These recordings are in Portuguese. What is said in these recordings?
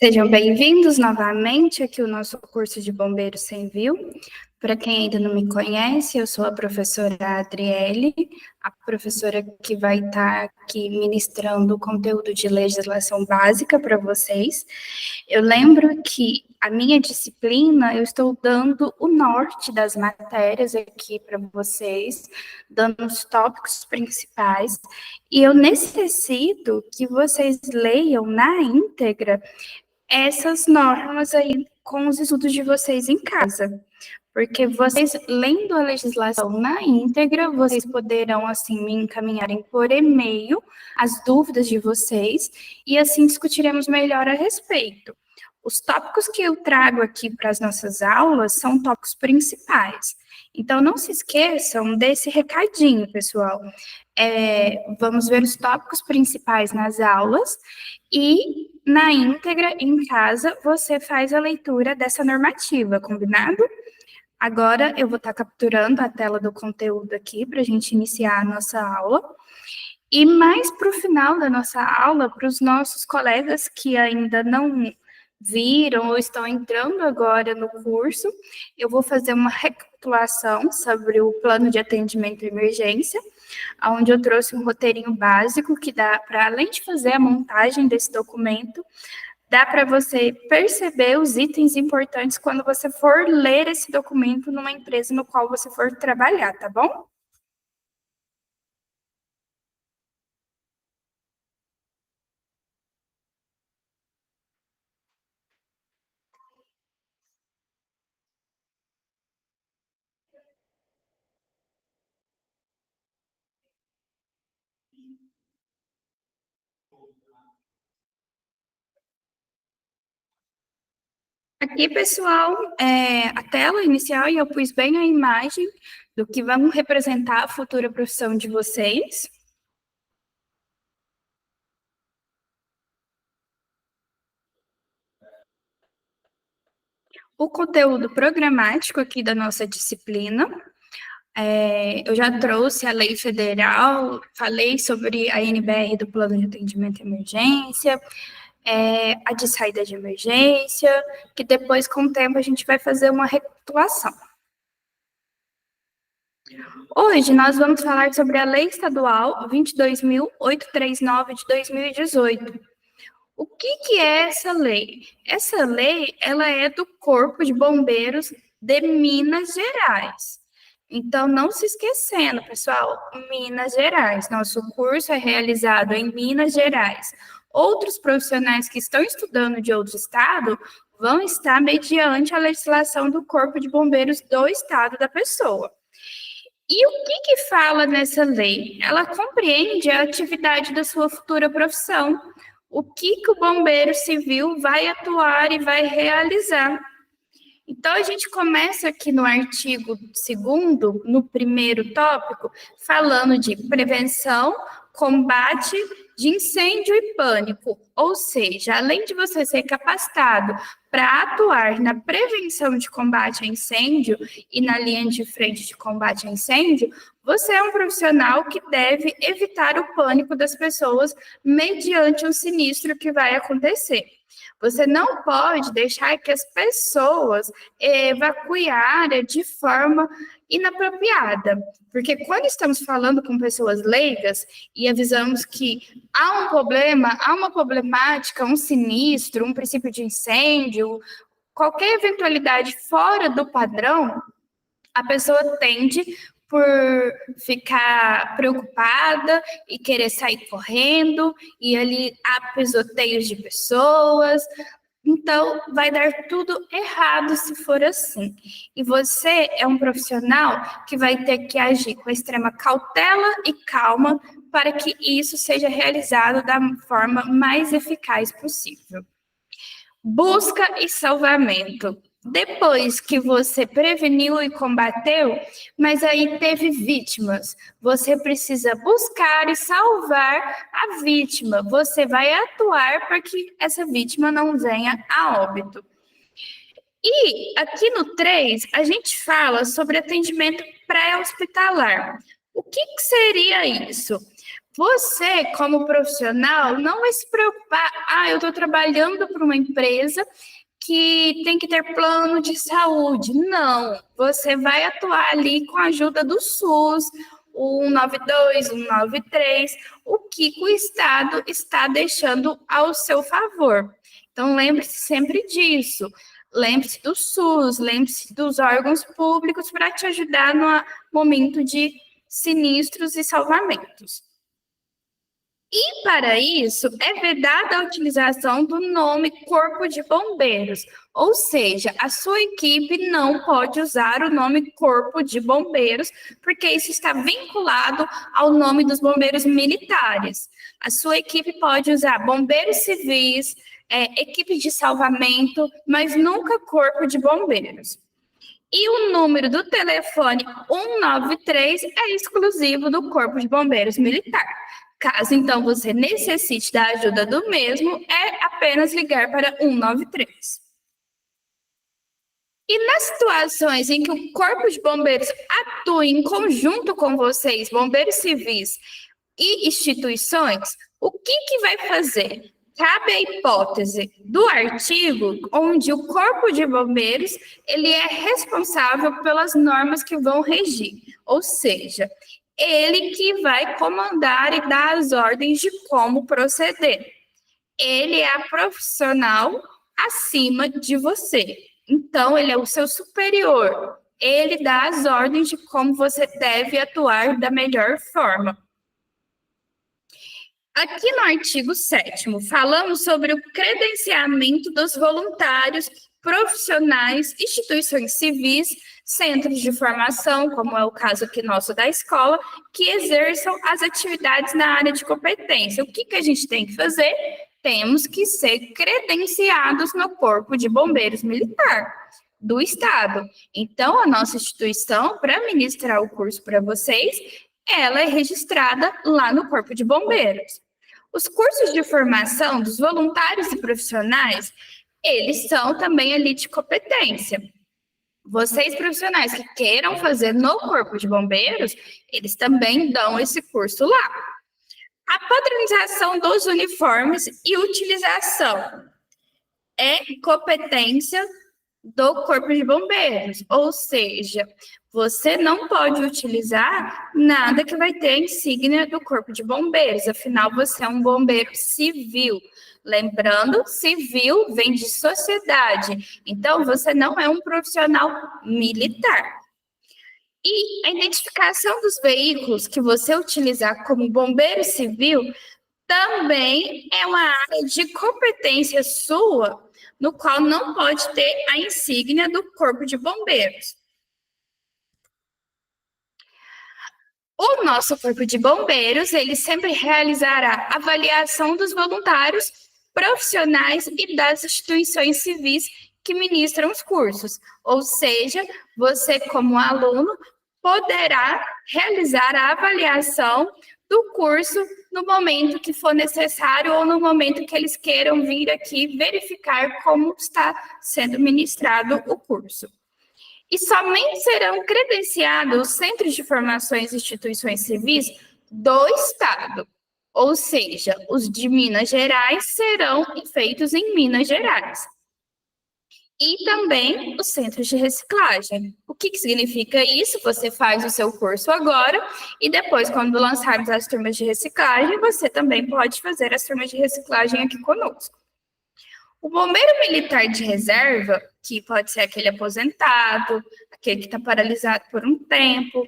Sejam bem-vindos novamente aqui ao nosso curso de Bombeiro Sem Civil. Para quem ainda não me conhece, eu sou a professora Adriele, a professora que vai estar aqui ministrando o conteúdo de legislação básica para vocês. Eu lembro que a minha disciplina, eu estou dando o norte das matérias aqui para vocês, dando os tópicos principais, e eu necessito que vocês leiam na íntegra essas normas aí com os estudos de vocês em casa. Porque vocês, lendo a legislação na íntegra, vocês poderão, assim, me encaminharem por e-mail as dúvidas de vocês e, assim, discutiremos melhor a respeito. Os tópicos que eu trago aqui para as nossas aulas são tópicos principais. Então, não se esqueçam desse recadinho, pessoal. Vamos ver os tópicos principais nas aulas e, na íntegra, em casa, você faz a leitura dessa normativa, combinado? Agora eu vou estar capturando a tela do conteúdo aqui para a gente iniciar a nossa aula. E mais para o final da nossa aula, para os nossos colegas que ainda não viram ou estão entrando agora no curso, eu vou fazer uma recapitulação sobre o plano de atendimento à emergência, onde eu trouxe um roteirinho básico que dá para, além de fazer a montagem desse documento, dá para você perceber os itens importantes quando você for ler esse documento numa empresa no qual você for trabalhar, tá bom? Aqui, pessoal, a tela inicial e eu pus bem a imagem do que vamos representar a futura profissão de vocês. O conteúdo programático aqui da nossa disciplina. Eu já trouxe a lei federal, falei sobre a NBR do Plano de Atendimento à Emergência, a de saída de emergência, que depois, com o tempo, a gente vai fazer uma recapitulação. Hoje, nós vamos falar sobre a Lei Estadual 22.839 de 2018. O que é essa lei? Essa lei, ela é do Corpo de Bombeiros de Minas Gerais. Então, não se esquecendo, pessoal, Minas Gerais. Nosso curso é realizado em Minas Gerais. Outros profissionais que estão estudando de outro estado vão estar mediante a legislação do Corpo de Bombeiros do estado da pessoa. E o que fala nessa lei? Ela compreende a atividade da sua futura profissão. O que o bombeiro civil vai atuar e vai realizar. Então, a gente começa aqui no artigo 2º, no primeiro tópico, falando de prevenção, combate de incêndio e pânico. Ou seja, além de você ser capacitado para atuar na prevenção de combate a incêndio e na linha de frente de combate a incêndio, você é um profissional que deve evitar o pânico das pessoas mediante um sinistro que vai acontecer. Você não pode deixar que as pessoas evacuem a área de forma inapropriada, porque quando estamos falando com pessoas leigas e avisamos que há um problema, há uma problemática, um sinistro, um princípio de incêndio, qualquer eventualidade fora do padrão, a pessoa tende por ficar preocupada e querer sair correndo, e ali há pisoteios de pessoas. Então, vai dar tudo errado se for assim. E você é um profissional que vai ter que agir com extrema cautela e calma para que isso seja realizado da forma mais eficaz possível. Busca e salvamento. Depois que você preveniu e combateu, mas aí teve vítimas, você precisa buscar e salvar a vítima. Você vai atuar para que essa vítima não venha a óbito. E aqui no 3, a gente fala sobre atendimento pré-hospitalar. O que seria isso? Você, como profissional, não vai se preocupar, eu estou trabalhando para uma empresa que tem que ter plano de saúde. Não, você vai atuar ali com a ajuda do SUS, o 192, o 193, o que o Estado está deixando ao seu favor. Então, lembre-se sempre disso. Lembre-se do SUS, lembre-se dos órgãos públicos para te ajudar no momento de sinistros e salvamentos. E, para isso, é vedada a utilização do nome Corpo de Bombeiros, ou seja, a sua equipe não pode usar o nome Corpo de Bombeiros, porque isso está vinculado ao nome dos bombeiros militares. A sua equipe pode usar bombeiros civis, equipe de salvamento, mas nunca Corpo de Bombeiros. E o número do telefone 193 é exclusivo do Corpo de Bombeiros Militar. Caso, então, você necessite da ajuda do mesmo, é apenas ligar para 193. E nas situações em que o Corpo de Bombeiros atua em conjunto com vocês, bombeiros civis e instituições, o que vai fazer? Cabe a hipótese do artigo onde o Corpo de Bombeiros ele é responsável pelas normas que vão regir, ou seja, ele que vai comandar e dar as ordens de como proceder. Ele é a profissional acima de você. Então, ele é o seu superior. Ele dá as ordens de como você deve atuar da melhor forma. Aqui no artigo 7º, falamos sobre o credenciamento dos voluntários, profissionais, instituições civis, centros de formação, como é o caso aqui nosso da escola, que exerçam as atividades na área de competência. O que a gente tem que fazer? Temos que ser credenciados no Corpo de Bombeiros Militar do Estado. Então, a nossa instituição, para ministrar o curso para vocês, ela é registrada lá no Corpo de Bombeiros. Os cursos de formação dos voluntários e profissionais, eles são também ali de competência. Vocês profissionais que queiram fazer no Corpo de Bombeiros, eles também dão esse curso lá. A padronização dos uniformes e utilização é competência do Corpo de Bombeiros, ou seja, você não pode utilizar nada que vai ter a insígnia do Corpo de Bombeiros, afinal você é um bombeiro civil. Lembrando, civil vem de sociedade, então você não é um profissional militar. E a identificação dos veículos que você utilizar como bombeiro civil também é uma área de competência sua, no qual não pode ter a insígnia do Corpo de Bombeiros. O nosso Corpo de Bombeiros, ele sempre realizará avaliação dos voluntários, profissionais e das instituições civis que ministram os cursos. Ou seja, você, como aluno, poderá realizar a avaliação do curso no momento que for necessário ou no momento que eles queiram vir aqui verificar como está sendo ministrado o curso. E somente serão credenciados os centros de formações e instituições civis do Estado. Ou seja, os de Minas Gerais serão feitos em Minas Gerais. E também os centros de reciclagem. O que significa isso? Você faz o seu curso agora e depois, quando lançarmos as turmas de reciclagem, você também pode fazer as turmas de reciclagem aqui conosco. O bombeiro militar de reserva, que pode ser aquele aposentado, aquele que está paralisado por um tempo,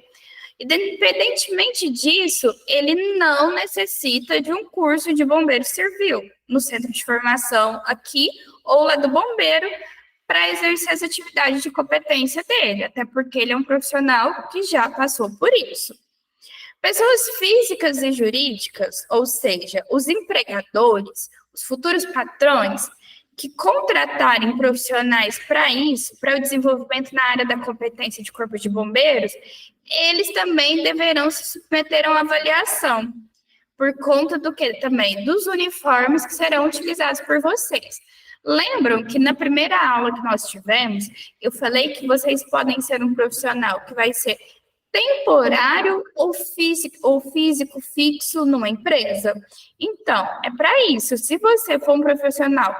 independentemente disso, ele não necessita de um curso de bombeiro civil no centro de formação aqui ou lá do bombeiro para exercer as atividades de competência dele, até porque ele é um profissional que já passou por isso. Pessoas físicas e jurídicas, ou seja, os empregadores, os futuros patrões, que contratarem profissionais para isso, para o desenvolvimento na área da competência de corpo de bombeiros, eles também deverão se submeter a uma avaliação, por conta do que também? Dos uniformes que serão utilizados por vocês. Lembram que na primeira aula que nós tivemos, eu falei que vocês podem ser um profissional que vai ser temporário ou físico fixo numa empresa? Então, é para isso. Se você for um profissional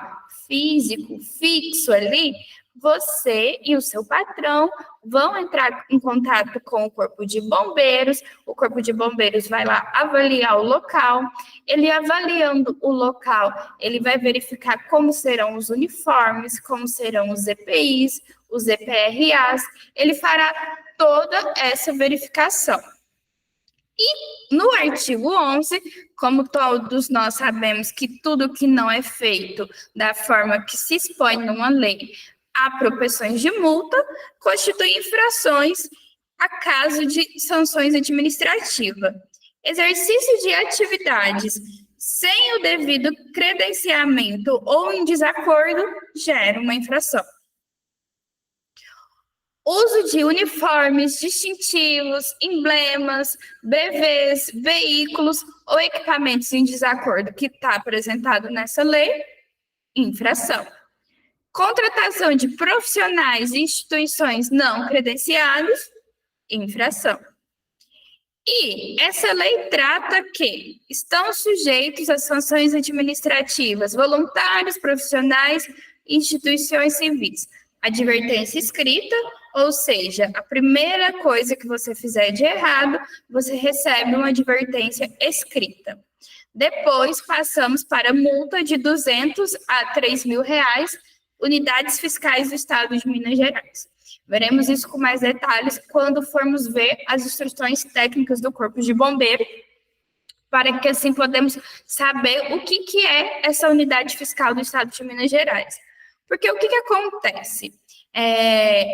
físico fixo ali, você e o seu patrão vão entrar em contato com o Corpo de Bombeiros. O Corpo de Bombeiros vai lá avaliar o local. Ele avaliando o local, ele vai verificar como serão os uniformes, como serão os EPIs, os EPRAs. Ele fará toda essa verificação. E no artigo 11, como todos nós sabemos que tudo que não é feito da forma que se expõe numa lei há propensões de multa, constitui infrações a caso de sanções administrativas. Exercício de atividades sem o devido credenciamento ou em desacordo gera uma infração. Uso de uniformes, distintivos, emblemas, brevês, veículos ou equipamentos em desacordo que está apresentado nessa lei, infração. Contratação de profissionais e instituições não credenciados, infração. E essa lei trata que estão sujeitos a sanções administrativas voluntários, profissionais e instituições civis. Advertência escrita, ou seja, a primeira coisa que você fizer de errado, você recebe uma advertência escrita. Depois, passamos para multa de R$200 a R$3.000, unidades fiscais do Estado de Minas Gerais. Veremos isso com mais detalhes quando formos ver as instruções técnicas do Corpo de Bombeiro, para que assim podemos saber o que é essa unidade fiscal do Estado de Minas Gerais. Porque o que acontece?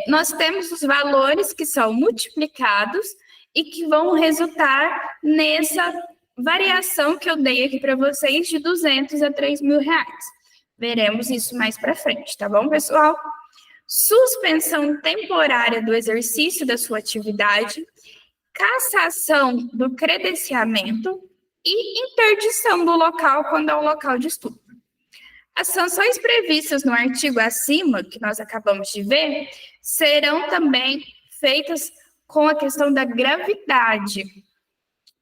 Nós temos os valores que são multiplicados e que vão resultar nessa variação que eu dei aqui para vocês de R$200 a R$3.000. Veremos isso mais para frente, tá bom, pessoal? Suspensão temporária do exercício da sua atividade, cassação do credenciamento e interdição do local quando é um local de estudo. As sanções previstas no artigo acima, que nós acabamos de ver, serão também feitas com a questão da gravidade.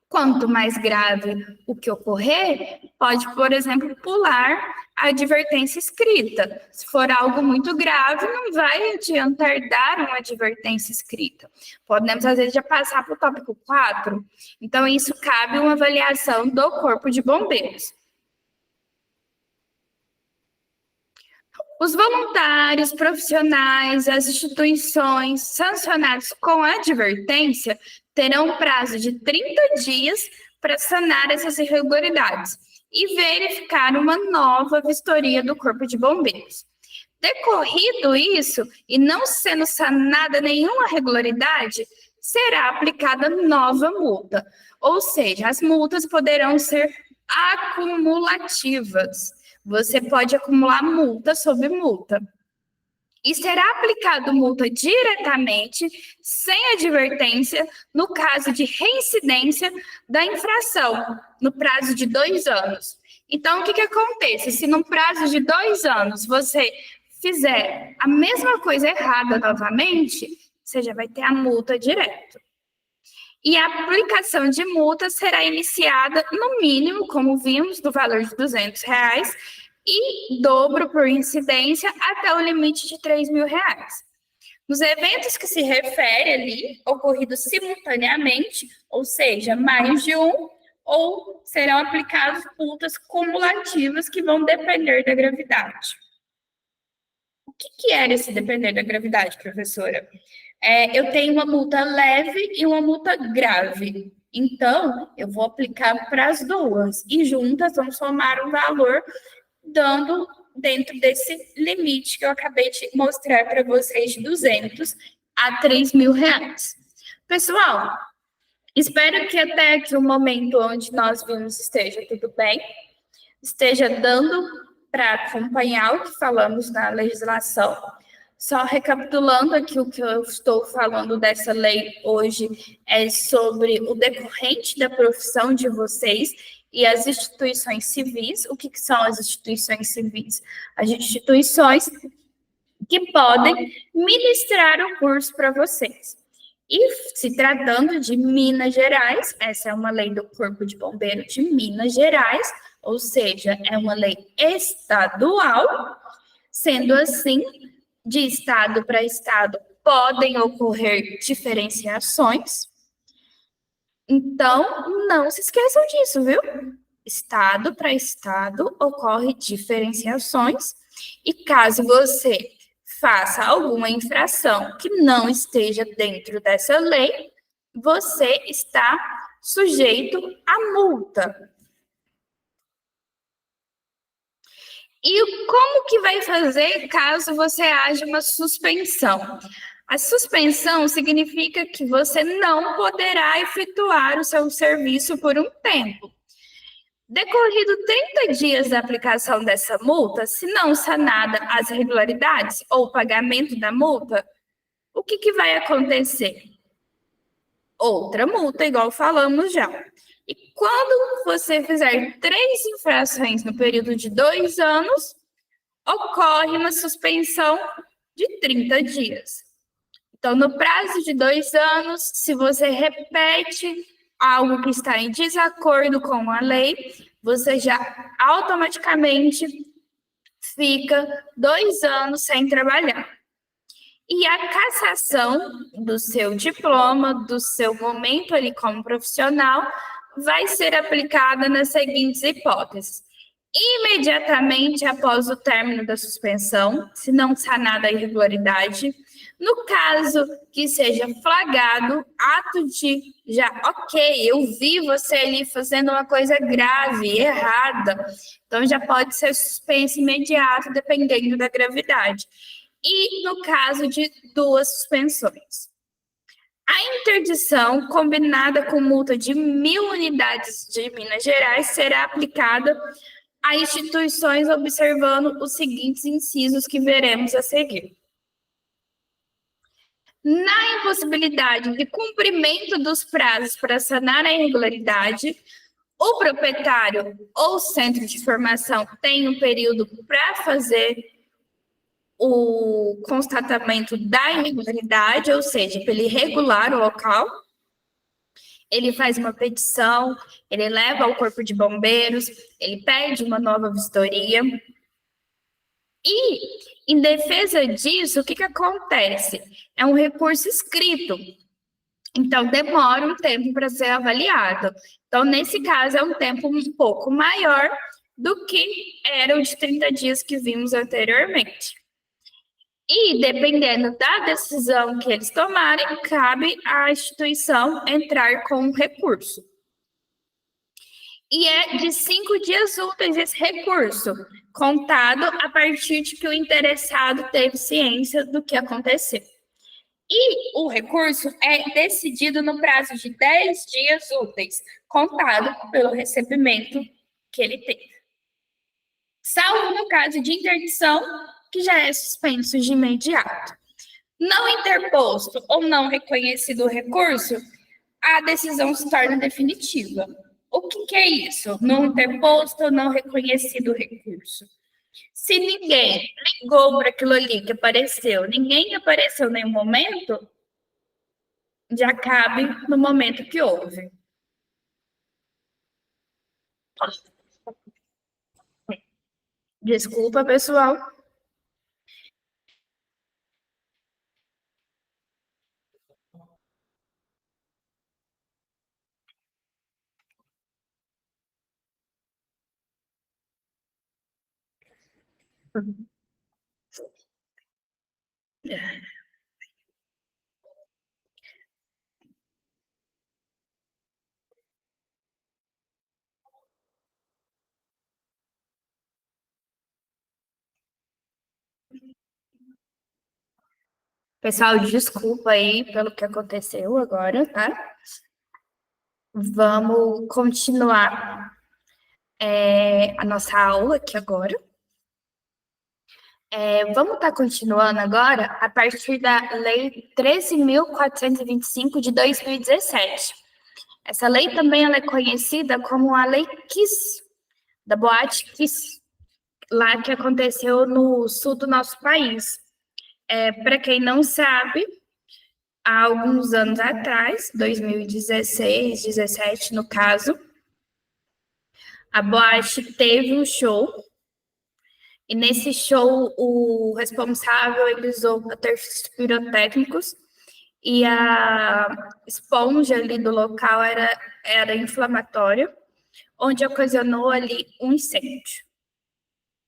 Quanto mais grave o que ocorrer, pode, por exemplo, pular a advertência escrita. Se for algo muito grave, não vai adiantar dar uma advertência escrita. Podemos, às vezes, já passar para o tópico 4. Então, isso cabe uma avaliação do Corpo de Bombeiros. Os voluntários, profissionais, as instituições sancionados com advertência terão prazo de 30 dias para sanar essas irregularidades e verificar uma nova vistoria do Corpo de Bombeiros. Decorrido isso, e não sendo sanada nenhuma irregularidade, será aplicada nova multa. Ou seja, as multas poderão ser acumulativas. Você pode acumular multa sobre multa. E será aplicado multa diretamente, sem advertência, no caso de reincidência da infração, no prazo de 2 anos. Então, o que acontece? Se no prazo de 2 anos você fizer a mesma coisa errada novamente, você já vai ter a multa direto. E a aplicação de multa será iniciada, no mínimo, como vimos, do valor de R$200, e dobro por incidência até o limite de R$3.000. Nos eventos que se refere ali, ocorridos simultaneamente, ou seja, mais de um, ou serão aplicadas multas cumulativas que vão depender da gravidade. O que era esse depender da gravidade, professora? Eu tenho uma multa leve e uma multa grave. Então, eu vou aplicar para as duas. E juntas vão somar um valor, dando dentro desse limite que eu acabei de mostrar para vocês, de R$200 a R$3.000. Pessoal, espero que até aqui o momento onde nós vimos esteja tudo bem, esteja dando para acompanhar o que falamos na legislação. Só recapitulando aqui o que eu estou falando dessa lei hoje é sobre o decorrente da profissão de vocês e as instituições civis. O que são as instituições civis? As instituições que podem ministrar o curso para vocês. E se tratando de Minas Gerais, essa é uma lei do Corpo de Bombeiro de Minas Gerais, ou seja, é uma lei estadual. Sendo assim, de estado para estado podem ocorrer diferenciações. Então, não se esqueçam disso, viu? Estado para estado ocorre diferenciações e caso você faça alguma infração que não esteja dentro dessa lei, você está sujeito à multa. E como que vai fazer caso você haja uma suspensão? A suspensão significa que você não poderá efetuar o seu serviço por um tempo. Decorrido 30 dias da aplicação dessa multa, se não sanada as irregularidades ou o pagamento da multa, o que vai acontecer? Outra multa, igual falamos já. E quando você fizer 3 infrações no período de 2 anos, ocorre uma suspensão de 30 dias. Então, no prazo de 2 anos, se você repete algo que está em desacordo com a lei, você já automaticamente fica 2 anos sem trabalhar. E a cassação do seu diploma, do seu momento ali como profissional, vai ser aplicada nas seguintes hipóteses. Imediatamente após o término da suspensão, se não sanada a irregularidade, no caso que seja flagrado, ato de já, ok, eu vi você ali fazendo uma coisa grave, errada, então já pode ser suspenso imediato, dependendo da gravidade. E no caso de 2 suspensões. A interdição, combinada com multa de 1.000 unidades de Minas Gerais, será aplicada a instituições observando os seguintes incisos que veremos a seguir. Na impossibilidade de cumprimento dos prazos para sanar a irregularidade, o proprietário ou centro de formação tem um período para fazer o constatamento da irregularidade, ou seja, para ele regular o local. Ele faz uma petição, ele leva ao Corpo de Bombeiros, ele pede uma nova vistoria. E, em defesa disso, o que acontece? É um recurso escrito, então demora um tempo para ser avaliado. Então, nesse caso, é um tempo um pouco maior do que era o de 30 dias que vimos anteriormente. E, dependendo da decisão que eles tomarem, cabe à instituição entrar com um recurso. E é de 5 dias úteis esse recurso, contado a partir de que o interessado teve ciência do que aconteceu. E o recurso é decidido no prazo de 10 dias úteis, contado pelo recebimento que ele teve. Salvo no caso de interdição, que já é suspenso de imediato. Não interposto ou não reconhecido o recurso, a decisão se torna definitiva. O que é isso? Não interposto ou não reconhecido o recurso. Se ninguém ligou para aquilo ali que apareceu, ninguém apareceu em nenhum momento, já cabe no momento que houve. Desculpa, pessoal. Pessoal, desculpa aí pelo que aconteceu agora, tá? Vamos continuar a nossa aula aqui agora. Vamos estar continuando agora a partir da Lei 13.425 de 2017. Essa lei também ela é conhecida como a Lei Kiss, da Boate Kiss, lá que aconteceu no sul do nosso país. Para quem não sabe, há alguns anos atrás, 2016, 17 no caso, a Boate teve um show, e nesse show o responsável ele usou artifícios pirotécnicos, e a esponja ali do local era inflamatória, onde ocasionou ali um incêndio.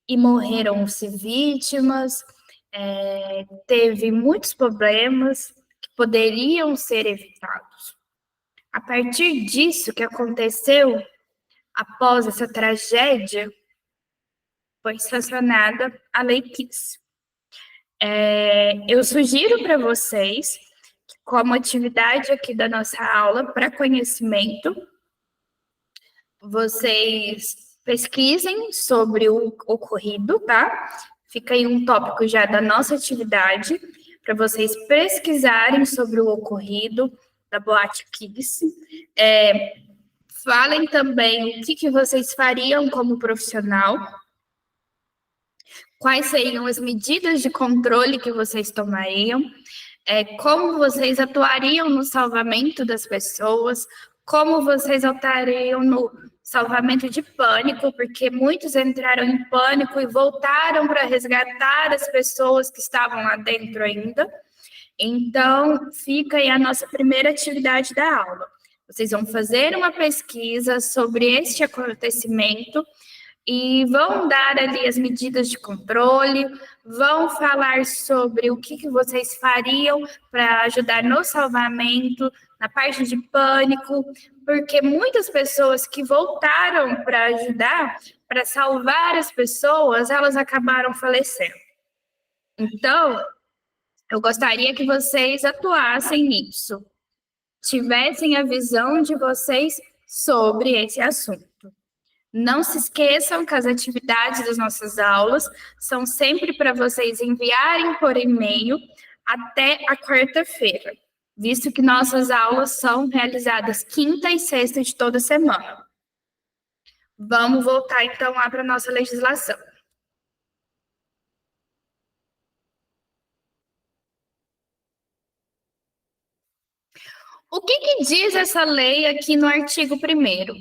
E morreram-se vítimas, teve muitos problemas que poderiam ser evitados. A partir disso que aconteceu, após essa tragédia, foi sancionada a Lei Kiss. Eu sugiro para vocês, como atividade aqui da nossa aula para conhecimento, vocês pesquisem sobre o ocorrido, tá? Fica aí um tópico já da nossa atividade, para vocês pesquisarem sobre o ocorrido da Boate Kiss. Falem também o que vocês fariam como profissional, quais seriam as medidas de controle que vocês tomariam, como vocês atuariam no salvamento das pessoas, como vocês atuariam no salvamento de pânico, porque muitos entraram em pânico e voltaram para resgatar as pessoas que estavam lá dentro ainda. Então, fica aí a nossa primeira atividade da aula. Vocês vão fazer uma pesquisa sobre este acontecimento e vão dar ali as medidas de controle, vão falar sobre o que vocês fariam para ajudar no salvamento, na parte de pânico, porque muitas pessoas que voltaram para ajudar, para salvar as pessoas, elas acabaram falecendo. Então, eu gostaria que vocês atuassem nisso, tivessem a visão de vocês sobre esse assunto. Não se esqueçam que as atividades das nossas aulas são sempre para vocês enviarem por e-mail até a quarta-feira, visto que nossas aulas são realizadas quinta e sexta de toda semana. Vamos voltar então lá para a nossa legislação. O que diz essa lei aqui no artigo 1º?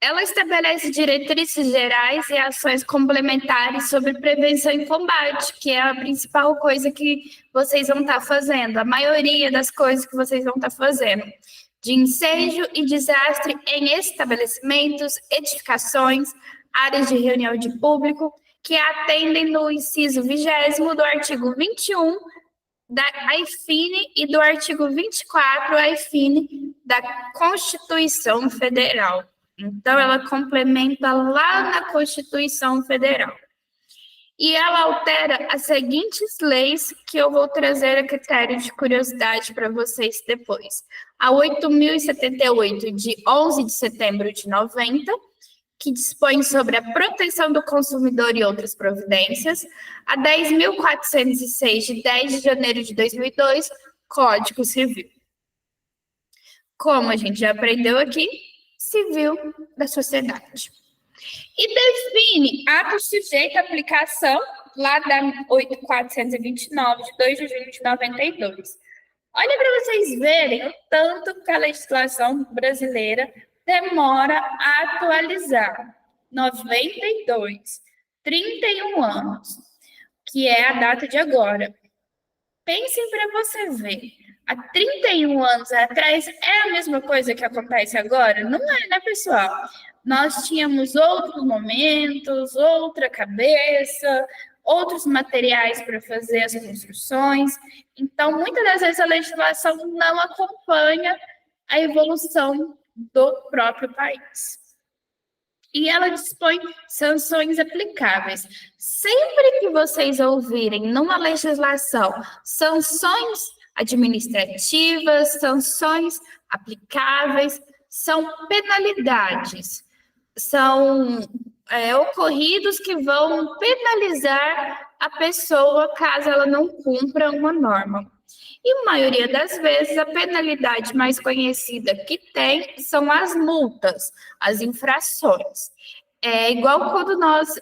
Ela estabelece diretrizes gerais e ações complementares sobre prevenção e combate, que é a principal coisa que vocês vão estar fazendo, a maioria das coisas que vocês vão estar fazendo, de incêndio e desastre em estabelecimentos, edificações, áreas de reunião de público, que atendem no inciso 20º do artigo 21 da AIFINE e do artigo 24 AIFINE da Constituição Federal. Então, ela complementa lá na Constituição Federal. E ela altera as seguintes leis que eu vou trazer a critério de curiosidade para vocês depois. A 8.078, de 11 de setembro de 90, que dispõe sobre a proteção do consumidor e outras providências. A 10.406, de 10 de janeiro de 2002, Código Civil. Como a gente já aprendeu aqui, civil da sociedade. E define ato sujeito à aplicação, lá da 8.429, de 2 de junho de 92. Olha para vocês verem o tanto que a legislação brasileira demora a atualizar. 92, 31 anos, que é a data de agora. Pensem para você ver. Há 31 anos atrás, é a mesma coisa que acontece agora? Não é, né, pessoal? Nós tínhamos outros momentos, outra cabeça, outros materiais para fazer as construções. Então, muitas das vezes a legislação não acompanha a evolução do próprio país. E ela dispõe sanções aplicáveis. Sempre que vocês ouvirem numa legislação sanções administrativas, sanções aplicáveis, são penalidades, são ocorridos que vão penalizar a pessoa caso ela não cumpra uma norma. E a maioria das vezes a penalidade mais conhecida que tem são as multas, as infrações. É igual quando nós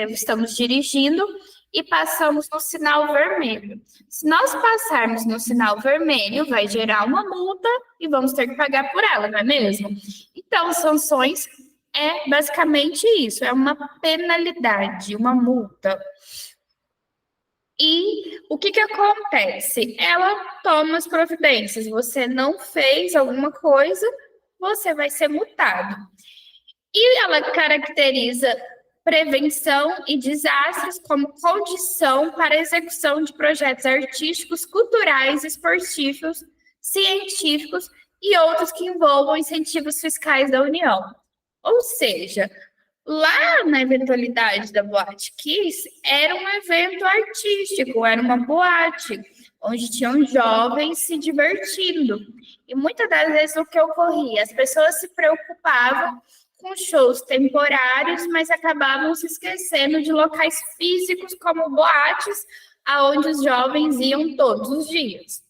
estamos dirigindo e passamos no sinal vermelho. Se nós passarmos no sinal vermelho, vai gerar uma multa e vamos ter que pagar por ela, não é mesmo? Então, sanções é basicamente isso, é uma penalidade, uma multa. E o que acontece? Ela toma as providências. Você não fez alguma coisa, você vai ser multado. E ela caracteriza prevenção e desastres como condição para a execução de projetos artísticos, culturais, esportivos, científicos e outros que envolvam incentivos fiscais da União. Ou seja, lá na eventualidade da Boate Kiss, era um evento artístico, era uma boate, onde tinham jovens se divertindo. E muitas das vezes o que ocorria? As pessoas se preocupavam com shows temporários, mas acabavam se esquecendo de locais físicos como boates, aonde os jovens iam todos os dias.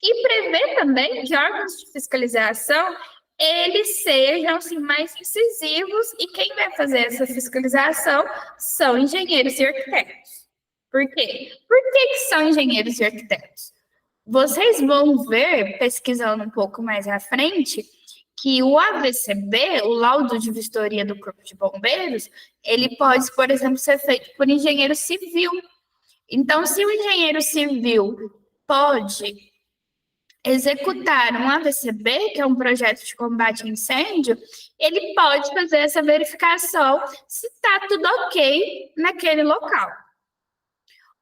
E prevê também que órgãos de fiscalização eles sejam assim, mais incisivos e quem vai fazer essa fiscalização são engenheiros e arquitetos. Por quê? Por que são engenheiros e arquitetos? Vocês vão ver, pesquisando um pouco mais à frente, que o AVCB, o laudo de vistoria do Corpo de Bombeiros, ele pode, por exemplo, ser feito por engenheiro civil. Então, se o engenheiro civil pode executar um AVCB, que é um projeto de combate a incêndio, ele pode fazer essa verificação se está tudo ok naquele local.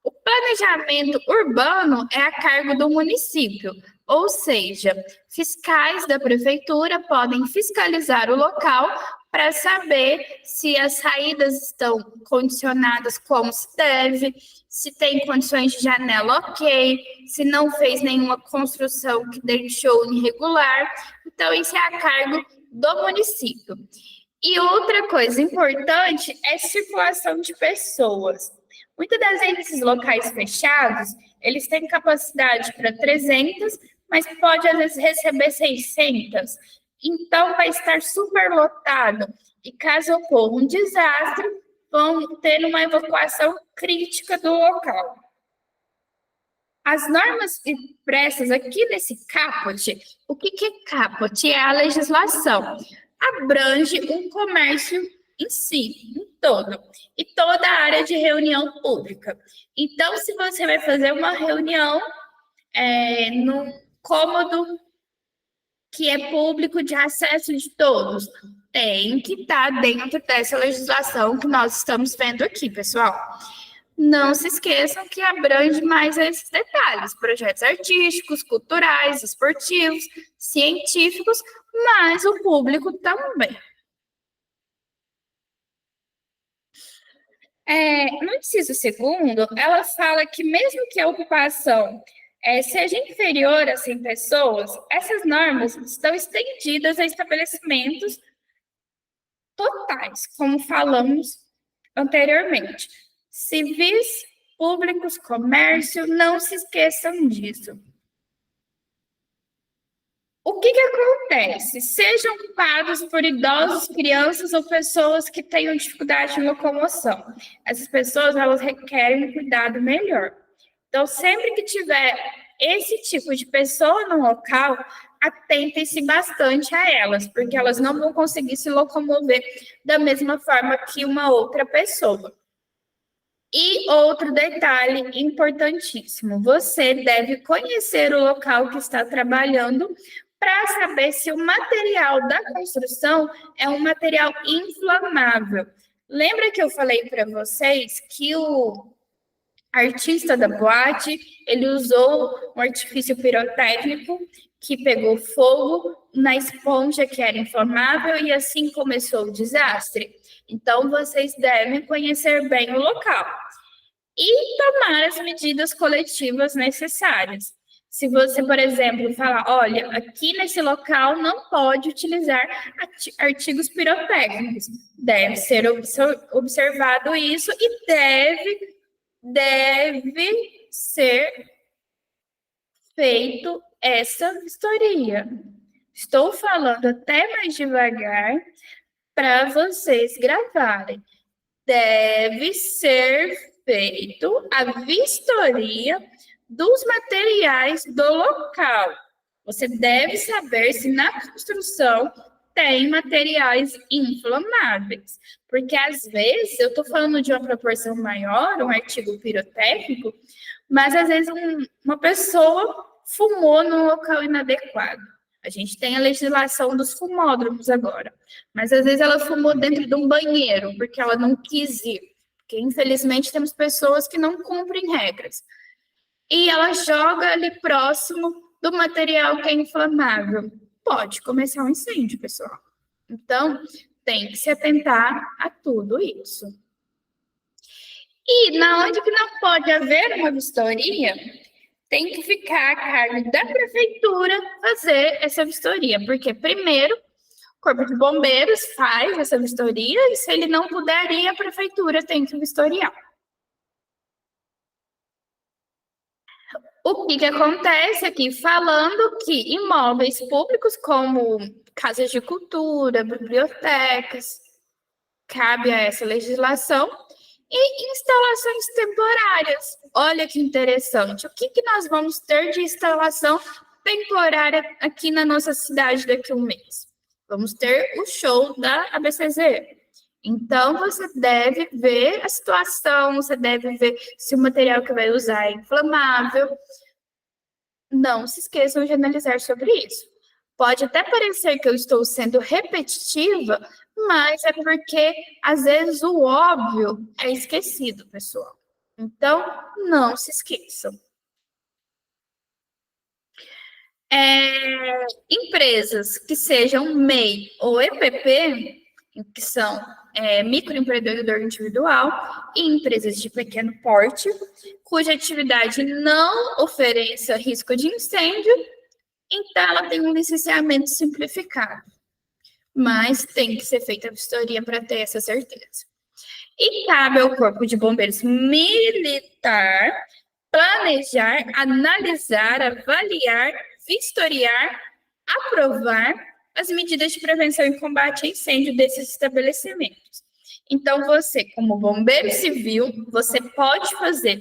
O planejamento urbano é a cargo do município, ou seja, fiscais da prefeitura podem fiscalizar o local para saber se as saídas estão condicionadas como se deve, se tem condições de janela ok, se não fez nenhuma construção que deixou irregular. Então, isso é a cargo do município. E outra coisa importante é circulação de pessoas. Muitas das vezes, esses locais fechados, eles têm capacidade para 300, mas pode, às vezes, receber 600. Então, vai estar super lotado. E caso ocorra um desastre, vão ter uma evacuação crítica do local. As normas impressas aqui nesse caput, o que é caput? É a legislação. Abrange um comércio em si, em todo, e toda a área de reunião pública. Então, se você vai fazer uma reunião num cômodo que é público de acesso de todos, tem que estar dentro dessa legislação que nós estamos vendo aqui, pessoal. Não se esqueçam que abrange mais esses detalhes, projetos artísticos, culturais, esportivos, científicos, mas o público também. No inciso segundo, ela fala que mesmo que a ocupação seja inferior a 100 pessoas, essas normas estão estendidas a estabelecimentos totais, como falamos anteriormente. Civis, públicos, comércio, não se esqueçam disso. O que acontece? Sejam ocupados por idosos, crianças ou pessoas que tenham dificuldade de locomoção. Essas pessoas, elas requerem um cuidado melhor. Então, sempre que tiver esse tipo de pessoa no local, atentem-se bastante a elas, porque elas não vão conseguir se locomover da mesma forma que uma outra pessoa. E outro detalhe importantíssimo, você deve conhecer o local que está trabalhando para saber se o material da construção é um material inflamável. Lembra que eu falei para vocês que o artista da boate, ele usou um artifício pirotécnico que pegou fogo na esponja que era inflamável e assim começou o desastre? Então, vocês devem conhecer bem o local e tomar as medidas coletivas necessárias. Se você, por exemplo, falar, olha, aqui nesse local não pode utilizar artigos pirotécnicos, deve ser observado isso e deve ser feito essa vistoria. Estou falando até mais devagar para vocês gravarem. deve ser feito a vistoria dos materiais do local. Você deve saber se na construção tem materiais inflamáveis, porque às vezes eu estou falando de uma proporção maior, um artigo pirotécnico, mas às vezes uma pessoa fumou num local inadequado. A gente tem a legislação dos fumódromos agora, mas às vezes ela fumou dentro de um banheiro, porque ela não quis ir, porque infelizmente temos pessoas que não cumprem regras. E ela joga ali próximo do material que é inflamável. Pode começar um incêndio, pessoal. Então, tem que se atentar a tudo isso. E na onde que não pode haver uma vistoria, tem que ficar a cargo da prefeitura fazer essa vistoria, porque primeiro o Corpo de Bombeiros faz essa vistoria e se ele não puder ir, a prefeitura tem que vistoriar. O que acontece aqui? Falando que imóveis públicos, como casas de cultura, bibliotecas, cabe a essa legislação, e instalações temporárias. Olha que interessante. O que nós vamos ter de instalação temporária aqui na nossa cidade daqui a um mês? Vamos ter o show da ABCZ. Então, você deve ver a situação, você deve ver se o material que vai usar é inflamável. Não se esqueçam de analisar sobre isso. Pode até parecer que eu estou sendo repetitiva, mas é porque, às vezes, o óbvio é esquecido, pessoal. Então, não se esqueçam. Empresas que sejam MEI ou EPP, que são microempreendedor individual e empresas de pequeno porte, cuja atividade não ofereça risco de incêndio, então ela tem um licenciamento simplificado. Mas tem que ser feita a vistoria para ter essa certeza. E cabe ao Corpo de Bombeiros Militar planejar, analisar, avaliar, vistoriar, aprovar as medidas de prevenção e combate a incêndio desses estabelecimentos. Então, você, como bombeiro civil, você pode fazer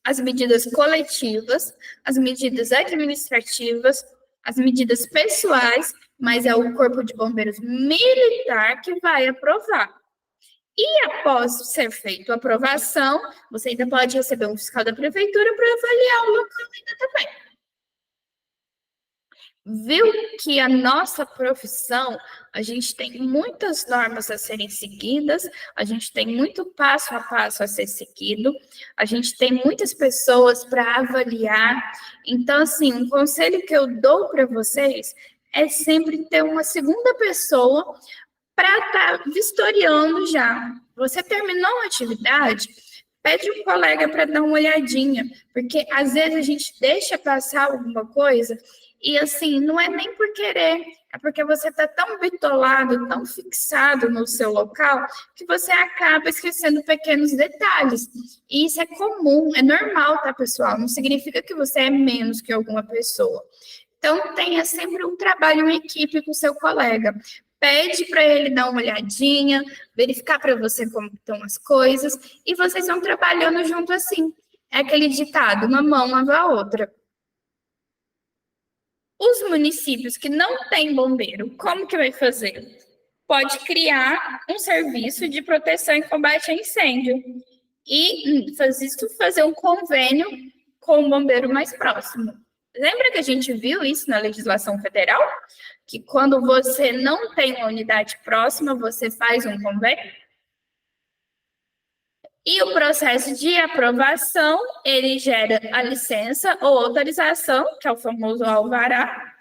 as medidas coletivas, as medidas administrativas, as medidas pessoais, mas é o Corpo de Bombeiros Militar que vai aprovar. E após ser feita a aprovação, você ainda pode receber um fiscal da prefeitura para avaliar o local ainda também. Viu que a nossa profissão, a gente tem muitas normas a serem seguidas, a gente tem muito passo a passo a ser seguido, a gente tem muitas pessoas para avaliar. Então, assim, um conselho que eu dou para vocês é sempre ter uma segunda pessoa para estar vistoriando já. Você terminou a atividade, pede um colega para dar uma olhadinha, porque às vezes a gente deixa passar alguma coisa e assim, não é nem por querer, é porque você está tão bitolado, tão fixado no seu local, que você acaba esquecendo pequenos detalhes. E isso é comum, é normal, tá, pessoal? Não significa que você é menos que alguma pessoa. Então, tenha sempre um trabalho em equipe com o seu colega. Pede para ele dar uma olhadinha, verificar para você como estão as coisas, e vocês vão trabalhando junto assim. É aquele ditado, uma mão lava a outra. Os municípios que não têm bombeiro, como que vai fazer? Pode criar um serviço de proteção e combate a incêndio. E fazer um convênio com o bombeiro mais próximo. Lembra que a gente viu isso na legislação federal? Que quando você não tem uma unidade próxima, você faz um convênio? E o processo de aprovação, ele gera a licença ou autorização, que é o famoso alvará,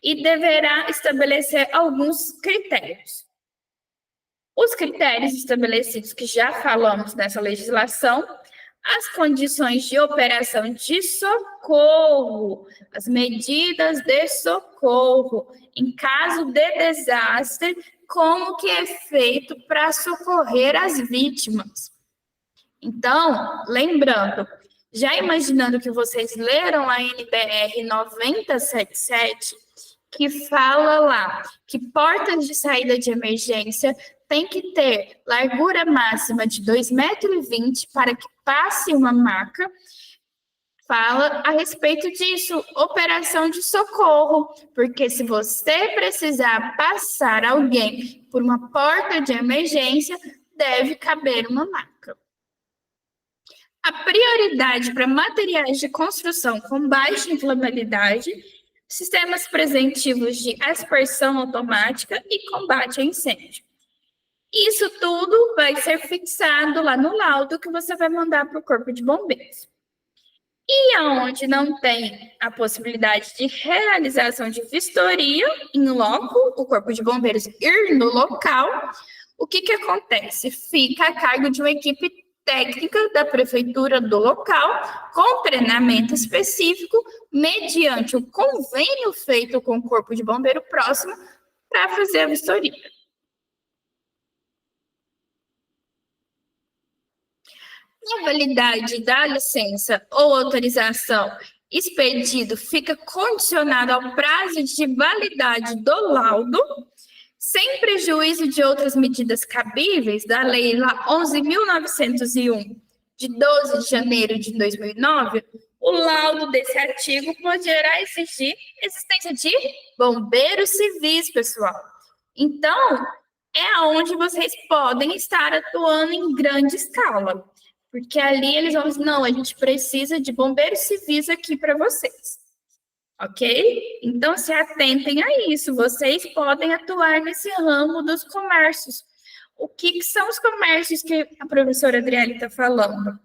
e deverá estabelecer alguns critérios. Os critérios estabelecidos que já falamos nessa legislação, as condições de operação de socorro, as medidas de socorro, em caso de desastre, como que é feito para socorrer as vítimas. Então, lembrando, já imaginando que vocês leram a NBR 9077, que fala lá que portas de saída de emergência tem que ter largura máxima de 2,20 m para que passe uma maca. Fala a respeito disso, operação de socorro, porque se você precisar passar alguém por uma porta de emergência, deve caber uma maca. A prioridade para materiais de construção com baixa inflamabilidade, sistemas preventivos de aspersão automática e combate a incêndio. Isso tudo vai ser fixado lá no laudo que você vai mandar para o Corpo de Bombeiros. E aonde não tem a possibilidade de realização de vistoria em loco, o Corpo de Bombeiros ir no local, o que acontece? Fica a cargo de uma equipe técnica da prefeitura do local, com treinamento específico, mediante um convênio feito com o Corpo de Bombeiro próximo, para fazer a vistoria. A validade da licença ou autorização expedido fica condicionado ao prazo de validade do laudo, sem prejuízo de outras medidas cabíveis da Lei 11.901, de 12 de janeiro de 2009, o laudo desse artigo poderá exigir existência de bombeiros civis, pessoal. Então, é onde vocês podem estar atuando em grande escala. Porque ali eles vão dizer, não, a gente precisa de bombeiros civis aqui para vocês. Ok? Então, se atentem a isso. Vocês podem atuar nesse ramo dos comércios. O que são os comércios que a professora Adriele está falando?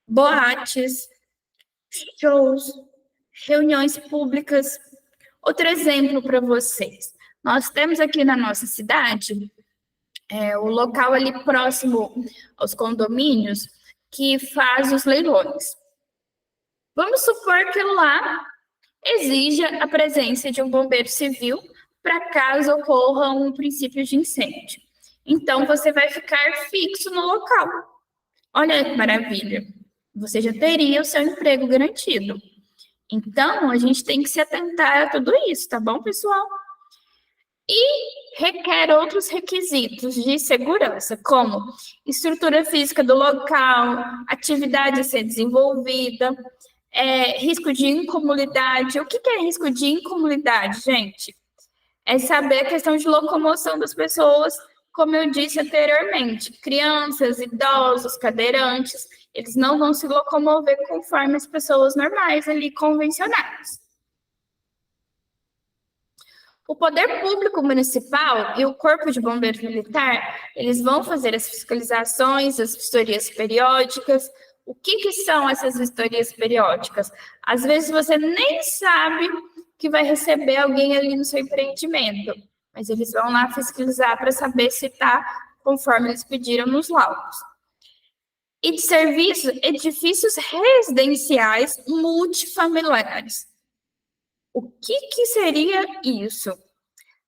Boates, shows, reuniões públicas. Outro exemplo para vocês. Nós temos aqui na nossa cidade o local ali próximo aos condomínios que faz os leilões. Vamos supor que lá exija a presença de um bombeiro civil para caso ocorra um princípio de incêndio. Então, você vai ficar fixo no local. Olha que maravilha! Você já teria o seu emprego garantido. Então, a gente tem que se atentar a tudo isso, tá bom, pessoal? E requer outros requisitos de segurança, como estrutura física do local, atividade a ser desenvolvida, risco de incomunidade. O que é risco de incomunidade, gente? É saber a questão de locomoção das pessoas, como eu disse anteriormente. Crianças, idosos, cadeirantes, eles não vão se locomover conforme as pessoas normais ali, convencionais. O Poder Público Municipal e o Corpo de Bombeiros Militar, eles vão fazer as fiscalizações, as vistorias periódicas. O que são essas vistorias periódicas? Às vezes você nem sabe que vai receber alguém ali no seu empreendimento, mas eles vão lá fiscalizar para saber se está conforme eles pediram nos laudos. E de serviços, edifícios residenciais multifamiliares. O que seria isso?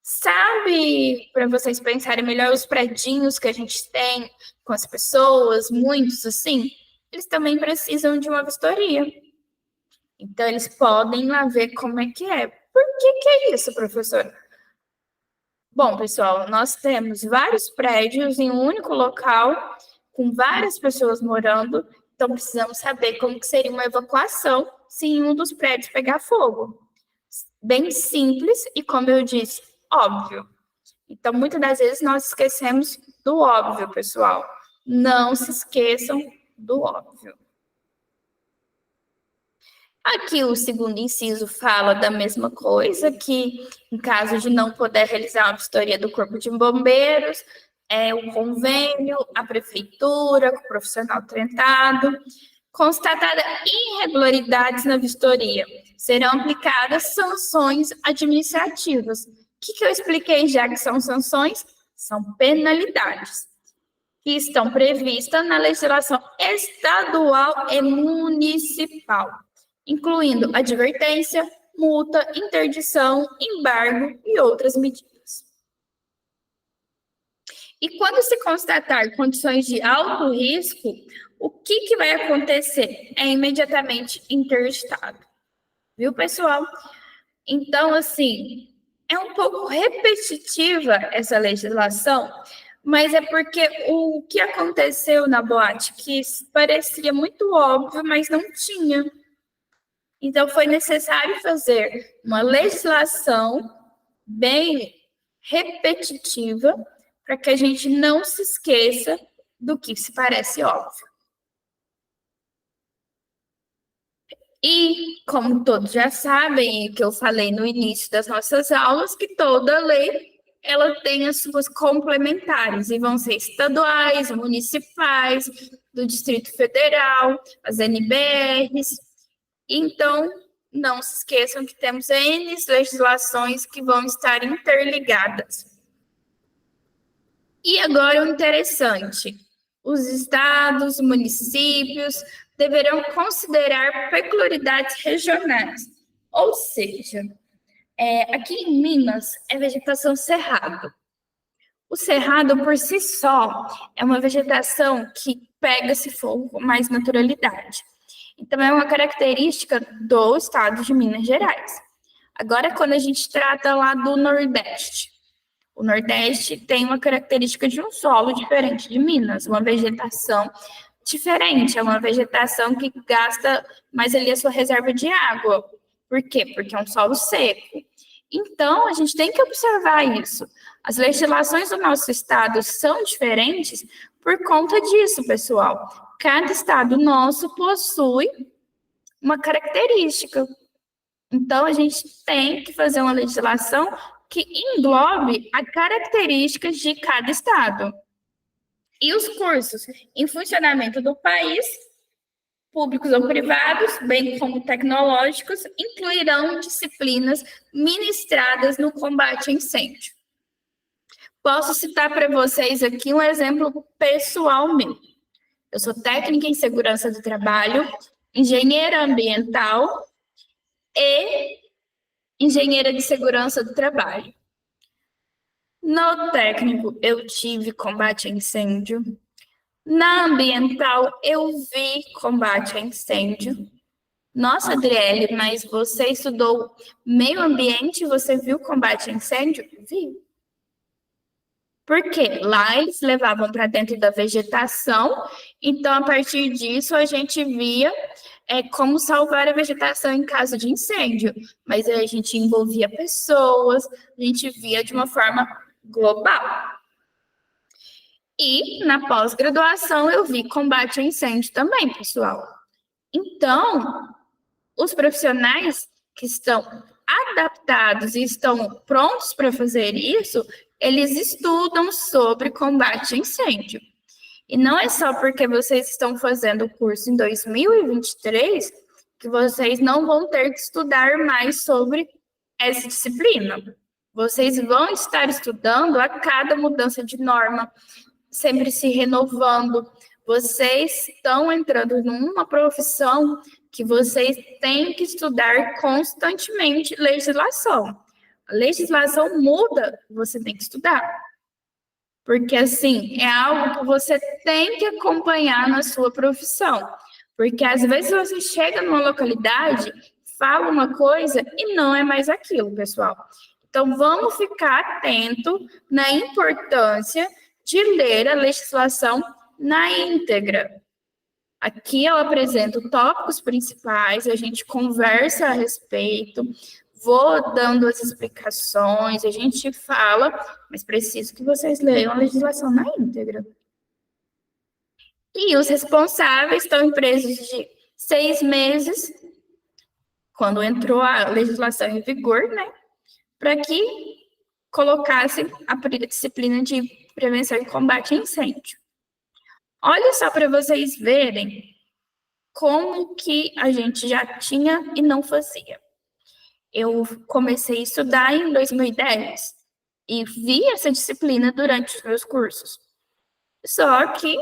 Sabe, para vocês pensarem melhor, os predinhos que a gente tem com as pessoas, muitos assim, eles também precisam de uma vistoria. Então, eles podem lá ver como é que é. Por que é isso, professora? Bom, pessoal, nós temos vários prédios em um único local, com várias pessoas morando, então precisamos saber como que seria uma evacuação se um dos prédios pegar fogo. Bem simples e, como eu disse, óbvio. Então, muitas das vezes nós esquecemos do óbvio, pessoal. Não se esqueçam do óbvio. Aqui o segundo inciso fala da mesma coisa, que em caso de não poder realizar uma vistoria do Corpo de Bombeiros, o convênio, a prefeitura, com o profissional treinado, constatada irregularidades na vistoria, serão aplicadas sanções administrativas. O que eu expliquei já que são sanções? São penalidades que estão previstas na legislação estadual e municipal, incluindo advertência, multa, interdição, embargo e outras medidas. E quando se constatar condições de alto risco, o que vai acontecer? É imediatamente interditado. Viu, pessoal? Então, assim, É um pouco repetitiva essa legislação, mas é porque o que aconteceu na Boate Kiss parecia muito óbvio, mas não tinha. Então, foi necessário fazer uma legislação bem repetitiva para que a gente não se esqueça do que se parece óbvio. E, como todos já sabem, o que eu falei no início das nossas aulas, que toda lei ela tem as suas complementares, e vão ser estaduais, municipais, do Distrito Federal, as NBRs. Então, não se esqueçam que temos N legislações que vão estar interligadas. E agora o interessante: os estados, municípios deverão considerar peculiaridades regionais, ou seja, aqui em Minas é vegetação cerrado. O cerrado, por si só, é uma vegetação que pega esse fogo com mais naturalidade. Então, é uma característica do estado de Minas Gerais. Agora, quando a gente trata lá do Nordeste, o Nordeste tem uma característica de um solo diferente de Minas, uma vegetação diferente, é uma vegetação que gasta mais ali a sua reserva de água. Por quê? Porque é um solo seco. Então, a gente tem que observar isso. As legislações do nosso estado são diferentes por conta disso, pessoal. Cada estado nosso possui uma característica. Então, a gente tem que fazer uma legislação que englobe as características de cada estado. E os cursos em funcionamento do país, públicos ou privados, bem como tecnológicos, incluirão disciplinas ministradas no combate a incêndio. Posso citar para vocês aqui um exemplo pessoal meu. Eu sou técnica em segurança do trabalho, engenheira ambiental e engenheira de segurança do trabalho. No técnico, eu tive combate a incêndio. Na ambiental, eu vi combate a incêndio. Nossa, Adriele, mas você estudou meio ambiente e você viu combate a incêndio? Vi. Por quê? Lá eles levavam para dentro da vegetação, então a partir disso a gente via como salvar a vegetação em caso de incêndio, mas aí a gente envolvia pessoas, a gente via de uma forma global. E na pós-graduação eu vi combate a incêndio também, pessoal. Então, os profissionais que estão adaptados e estão prontos para fazer isso, eles estudam sobre combate a incêndio. E não é só porque vocês estão fazendo o curso em 2023 que vocês não vão ter que estudar mais sobre essa disciplina. Vocês vão estar estudando a cada mudança de norma, sempre se renovando. Vocês estão entrando numa profissão que vocês têm que estudar constantemente legislação. A legislação muda, você tem que estudar. Porque, assim, é algo que você tem que acompanhar na sua profissão. Porque, às vezes, você chega numa localidade, fala uma coisa e não é mais aquilo, pessoal. Então, vamos ficar atento na importância de ler a legislação na íntegra. Aqui eu apresento tópicos principais, a gente conversa a respeito, vou dando as explicações, a gente fala, mas preciso que vocês leiam a legislação na íntegra. E os responsáveis estão em presos de 6 meses, quando entrou a legislação em vigor, né? Para que colocassem a disciplina de prevenção e combate a incêndio. Olha só para vocês verem como que a gente já tinha e não fazia. Eu comecei a estudar em 2010 e vi essa disciplina durante os meus cursos. Só que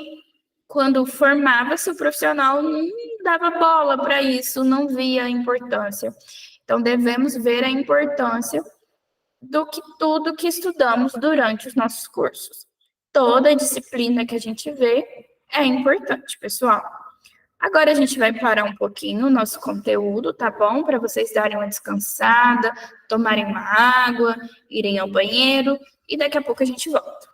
quando formava-se o profissional não dava bola para isso, não via a importância. Então devemos ver a importância do que tudo que estudamos durante os nossos cursos. Toda disciplina que a gente vê é importante, pessoal. Agora a gente vai parar um pouquinho o nosso conteúdo, tá bom? Para vocês darem uma descansada, tomarem uma água, irem ao banheiro e daqui a pouco a gente volta.